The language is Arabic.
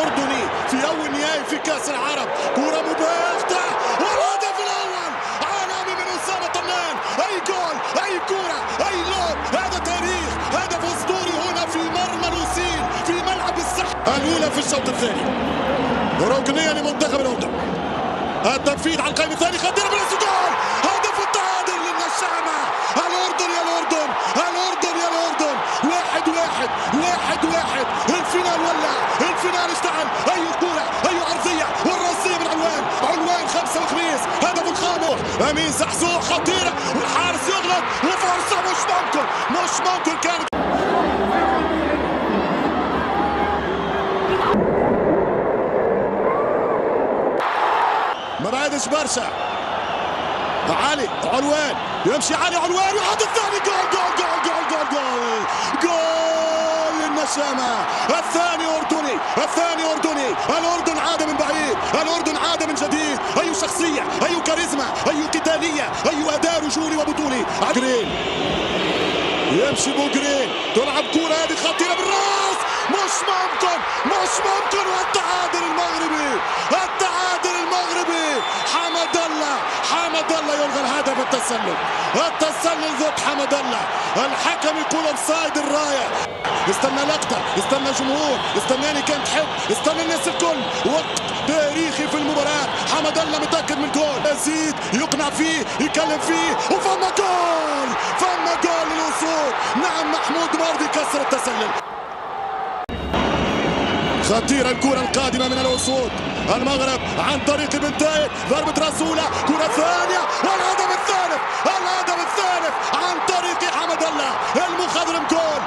أردني في أول نهائي في كأس العرب، كرة مباشرة والهدف الأول عالمي من أسامة طنان. أي جول، أي كرة، أي لوب، هذا تاريخ، هدف أسطوري هنا في مرمى لوسيل في ملعب السحر. الأولى في الشوط الثاني، ركنية لمنتخب الأردن. التنفيذ على القائم الثاني خطيرة بالجول، هدف التعادل للنشامة. الأردن يا الأردن، الأردن يا الأردن، 1-1 1-1. الفينال ولع، الفينال اشتعل. أي كرة، أي عرضية والرأسية من علوان 5 وخميس، هدف الخامس. أمين زحزوح خطيرة والحارس يغلط وفرصة مش ممكن كانت. ما بعدش برشا. علي علوان يمشي، علي علوان ويحط الثاني. جول جول جول جول جول جول جول للنشامة. الثاني أردني. الأردن عاد من بعيد، الأردن عاد من جديد. أي شخصية، أي كاريزما، أي قتالية، أي أداء رجولي وبطولي. جرين يمشي بوجرين، تلعب كرة هذه خطيرة بالراس، مش ممكن. والتعادل المغربي، حمد الله يلغى الهدف. التسلل ضد حمد الله. الحكم يقول اوفسايد الراية. استنى لقطة، استنى جمهور، استناني كان تحب، استنى الناس الكل. وقت تاريخي في المباراة. حمد الله متأكد من جول، يزيد يقنع فيه، يكلم فيه، وفما جول للأسود. نعم، محمود مرضي كسر التسلل. خطيرة الكرة القادمة من الأسود المغرب عن طريق بن تايب، ضربة رسولة، كرة ثانية والهدف الثالث عن طريق حمد الله. المخضرم جول